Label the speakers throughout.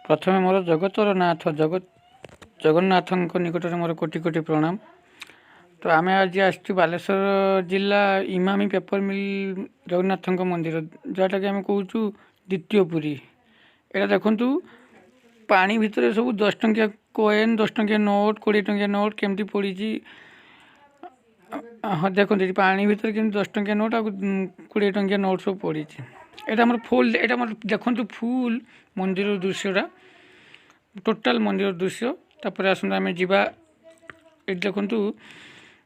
Speaker 1: प्रथमे मोर जगतर नाथ जगन्नाथ निकट में मोर कोटि कोटि प्रणाम। तो आम आज आसचु बालेश्वर जिला इमामी पेपर मिल जगन्नाथ मंदिर जोटा कि आम कहूँ द्वितीय पुरी। एटा देखु पानी भितर सब 10 टंकिया कॉइन 10 टंकिया नोट 20 टंकिया नोट केमती पड़ी। हाँ देखो पानी भितर के 10 टंकिया नोट आ 20 टंकिया नोट सब पड़ी। एटा हमर फुल एटा हमर देखु फुल मंदिर दृश्यटा टोटाल मंदिर दृश्य। तापर आसंता आम जीवा ये देखु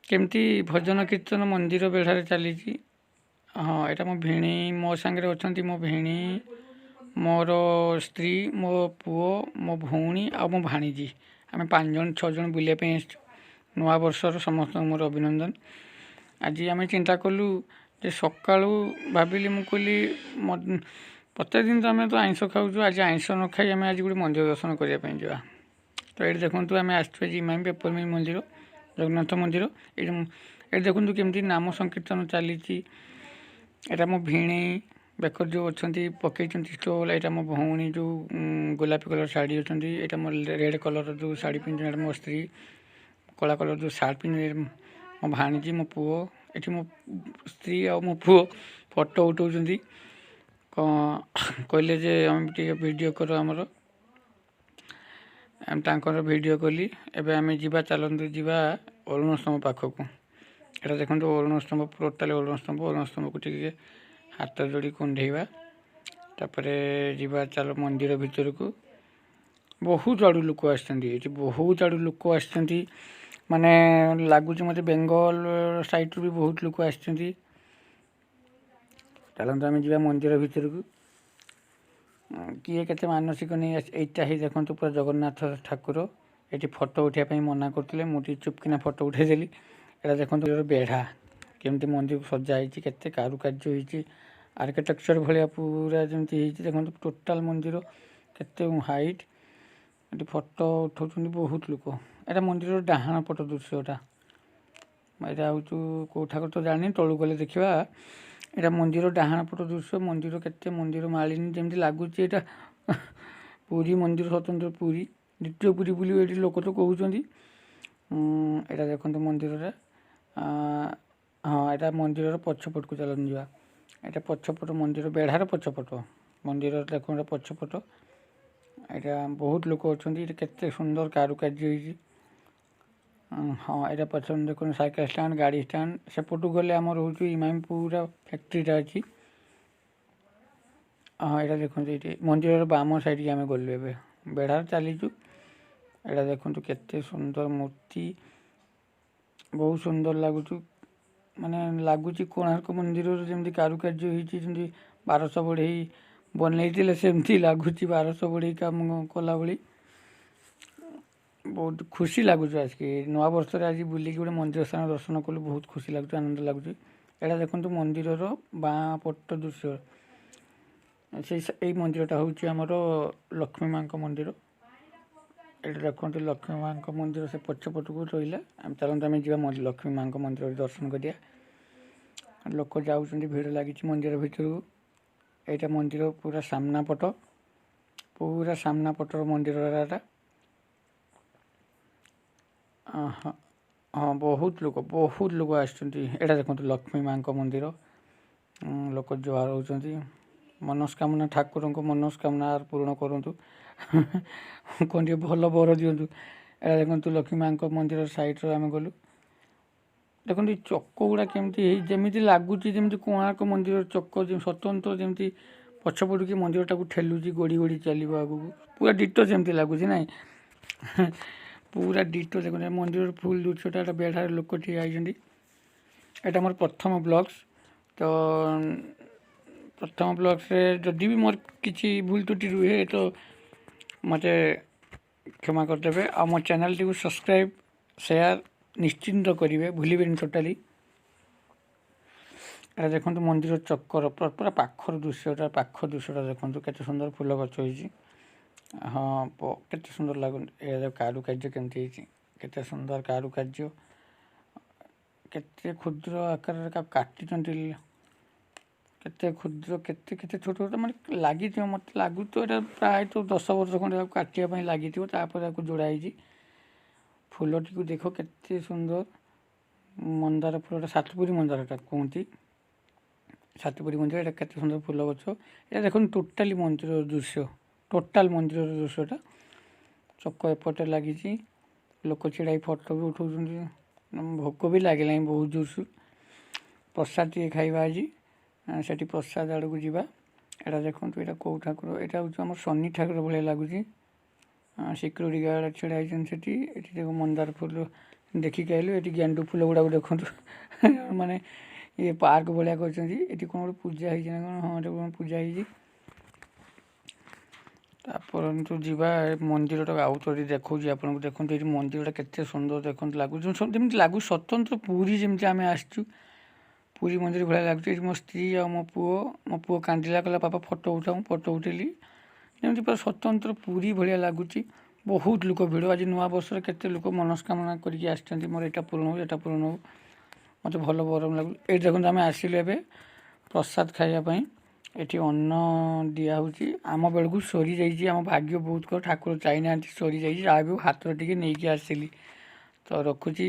Speaker 1: केमती भजन कीर्तन मंदिर बेढ़ार चली। हाँ यहाँ मो भिणी मो सांगे अच्छा मो भिणी मोर स्त्री मो पुओ मो भौणी आ मो भाणीजी आम 5 जन 6 जन बुलापी नुआ वर्षर समस्त मोर अभिनंदन। आज आम चिंता कलु जे सकाळू भाविली मु कहली प्रत्येक दिन तो आम तो आइंस खाऊ आज आइंस न खाई आम आज गोटे मंदिर दर्शन करने जा। तो ये देखो आम आसु इमामी पेपर मिल मंदिर जगन्नाथ मंदिर ये देखु केमती नाम संकीर्तन चली। यहाँ मो भिणी बेकर जो अच्छा पकई स्टोल यहाँ मो भौणी जो गोलापी कलर शाढ़ी अच्छा यहाँ मो रेड कलर जो शाढ़ी पिंधि मो स्त्री कला कलर जो सार्ट पिंधि मो भाणीजी मो पुओ ये मो स्त्री आ मो पुओ फोटो उठाऊँ कहले जे आम वीडियो कर आमर तांकर वीडियो कली। एबे आम जीवा चलतु जीवा अरुण स्तंभ पाखक यहाँ देखो अरुण स्तंभ टोटाल अरुण स्तंभ को टे हाथ जोड़ी कुंडेवा तापर जीवा चल मंदिर भितर को बहुत आड़ू लोक आसती बहुत आड़ू लोक आसती माने लगुच मत बेंगल साइड भी बहुत लोक आसती। चलते आम जीवा मंदिर भितर को किए के मानसिक नहीं यहाँ ही देखो पूरा जगन्नाथ ठाकुर ये फोटो उठाई मना करते मुझे चुपकिना फोटो उठेदेली। यहाँ देखो बेढ़ा केमती मंदिर को सजाई के कारुकार्य होती आर्किटेक्चर भाया पूरा जमी देखो टोटाल मंदिर के हाइट ये फोटो उठाऊ बहुत लोक। यहाँ मंदिर डाहाण पट दृश्यटा यहाँ हूँ कौ ठाकुर तो जानी तलू गले देखा यहाँ मंदिर डाहाण पट दृश्य मंदिर के मंदिर मालिनी जमी लगुच यहाँ पुरी मंदिर स्वतंत्र पुरी द्वितीय पुरी बोली ये लोक तो कहते। यहाँ देखो मंदिर हाँ यहाँ मंदिर पछपट को चलन जा यहाँ पछपट मंदिर बेढ़ार पछपट मंदिर देखो पछपट यहाँ बहुत लोक अच्छा के सुंदर कारुकार्य। हाँ यहाँ पछे देखो साइकेल स्टैंड गाड़ी स्टैंड सेपटू गले आमर हूँ इमामी पूरा फैक्ट्रीटा अच्छी। हाँ यहाँ देखो ये मंदिर बाम साइड की आम गलु ए बेढ़ार चलीचु। यहाँ देखो केते सुंदर मूर्ति बहुत सुंदर लगुच माने लगुच कोणार्क मंदिर जमी कारुकार्य होती 1200 बढ़ई बनई सेमती लगुच 1200 बढ़ई काम कला भली बहुत खुशी लगुच। आज के नुआ वर्ष आज बुलिक गोटे मंदिर स्थान दर्शन कलु बहुत खुशी लगुच आनंद लगुच। यहाँ देखो मंदिर बाँ पट दृश्य से मंदिरटा हूँ आमर लक्ष्मी माँ मंदिर। ये देखो लक्ष्मी माँ मंदिर से पछपट को रहा आम चलते आम जा लक्ष्मी माँ मंदिर दर्शन करिया। लोक जाऊँ भिड़ लगी मंदिर भितर को यहाँ मंदिर पूरा सामना पटर मंदिर हाँ हाँ बहुत लोग आसुँच। यहाँ देखो लक्ष्मी माँ मंदिर लोक जुआर होती मनस्कामना ठाकुर को मनस्कामना पूर्ण करूँ कहते भल बर दिंतु। यहाँ देखो लक्ष्मी माँ मंदिर साइड्रे आम गलु देखो चक गुड़ा केमती जमी लगुच जमी कोणार्क मंदिर चक स्वतंत्र जमी पछपट की मंदिर टाक ठेलुची गोड़ी गोड़ी चलो आगू पूरा डिटो जमी लगुच ना पूरा डिटो देखो मंदिर फुल दृश्यटा बेढ़ार लोक ठीक आई। यहाँ मोर प्रथम ब्लग्स तो प्रथम ब्लग्स जदि भी मोर किसी भूल त्रुटि रुहे तो मत क्षमा करदे आ मो चैनल टी सब्सक्राइब शेयर निश्चिंत करेंगे भूलिबे टोटाली। यहाँ देखो मंदिर चक्कर पूरा पाखर दृश्यटा देखो के सुंदर फूल गच हो हाँ के सुंदर लगे कारुकार्य केमती के सुंदर कारुकार्य के क्षुद्र आकार काटी କେତେ କ୍ଷୁଦ୍ର କେତେ କେତେ ଛୋଟ ଛୋଟ ମାନେ ଲାଗିଥିବ, ମୋତେ ଲାଗୁଥିବ ଏଇଟା ପ୍ରାୟତଃ 10 ବର୍ଷ ଖଣ୍ଡେ ତାକୁ କାଟିବା ପାଇଁ ଲାଗିଥିବ, ତାପରେ ତାକୁ ଯୋଡ଼ା ହେଇଛି। ଫୁଲଟିକୁ ଦେଖ କେତେ ସୁନ୍ଦର, ମନ୍ଦାର ଫୁଲଟା ସାତପୁରୀ ମନ୍ଦାରଟା କୁହନ୍ତି, ସାତପୁରୀ ମନ୍ଦିର। ଏଇଟା କେତେ ସୁନ୍ଦର ଫୁଲ ଗଛ। ଏଇଟା ଦେଖନ୍ତୁ ଟୋଟାଲି ମନ୍ଦିରର ଦୃଶ୍ୟ, ଟୋଟାଲ ମନ୍ଦିରର ଦୃଶ୍ୟଟା। ଚକ ଏପଟେ ଲାଗିଛି, ଲୋକ ଛିଡ଼ା ହେଇ ଫଟୋ ବି ଉଠାଉଛନ୍ତି। ଭୋକ ବି ଲାଗିଲାଣି ବହୁତ ଜୋରସୁ। ପ୍ରସାଦ ଟିକେ ଖାଇବା ଆଜି, ସେଠି ପ୍ରସାଦ ଆଡ଼କୁ ଯିବା। ଏଇଟା ଦେଖନ୍ତୁ, ଏଇଟା କେଉଁ ଠାକୁର? ଏଇଟା ହେଉଛି ଆମର ଶନି ଠାକୁର ଭଳିଆ ଲାଗୁଛି। ସିକ୍ୟୁରିଟି ଗାର୍ଡ଼ ଛିଡ଼ା ହେଇଛନ୍ତି ସେଠି। ଏଠି ଦେଖ ମନ୍ଦାର ଫୁଲ ଦେଖିକି ଆଇଲୁ। ଏଠି ଗେଣ୍ଡୁ ଫୁଲ ଗୁଡ଼ାକୁ ଦେଖନ୍ତୁ ମାନେ ଇଏ ପାର୍କ ଭଳିଆ କରିଛନ୍ତି। ଏଠି କ'ଣ ଗୋଟେ ପୂଜା ହେଇଛି ନା କ'ଣ? ହଁ, ଏଠି କ'ଣ ପୂଜା ହେଇଛି। ତାପରନ୍ତୁ ଯିବା ମନ୍ଦିରଟା ଆଉ ଥରେ ଦେଖାଉଛି ଆପଣଙ୍କୁ। ଦେଖନ୍ତୁ ଏଠି ମନ୍ଦିରଟା କେତେ ସୁନ୍ଦର ଦେଖନ୍ତୁ ଲାଗୁଛି, ଯେମିତି ଲାଗୁଛି ସ୍ୱତନ୍ତ୍ର ପୁରୀ ଯେମିତି ଆମେ ଆସିଛୁ ପୁରୀ ମନ୍ଦିର ଭଳିଆ ଲାଗୁଛି। ଏଠି ମୋ ସ୍ତ୍ରୀ ଆଉ ମୋ ପୁଅ କାନ୍ଦିଲା, କହିଲା ବାପା ଫଟୋ ଉଠାଉ, ଫଟୋ ଉଠେଇଲି। ଯେମିତି ପୁରା ସ୍ୱତନ୍ତ୍ର ପୁରୀ ଭଳିଆ ଲାଗୁଛି। ବହୁତ ଲୋକ ଭିଡ଼। ଆଜି ନୂଆ ବର୍ଷରେ କେତେ ଲୋକ ମନସ୍କାମନା କରିକି ଆସିଛନ୍ତି, ମୋର ଏଇଟା ପୂରଣ ହଉ, ଏଇଟା ପୂରଣ ହଉ। ମୋତେ ଭଲ ଗରମ ଲାଗୁଛି। ଏଇଠି ଦେଖନ୍ତୁ ଆମେ ଆସିଲୁ ଏବେ ପ୍ରସାଦ ଖାଇବା ପାଇଁ। ଏଠି ଅନ୍ନ ଦିଆହେଉଛି। ଆମ ବେଳକୁ ସରିଯାଇଛି, ଆମ ଭାଗ୍ୟ ବହୁତ ଠାକୁର ଚାହିଁନାହାନ୍ତି ସରିଯାଇଛି, ଯାହା ବି ହାତରେ ଟିକେ ନେଇକି ଆସିଲି। ତ ରଖୁଛି।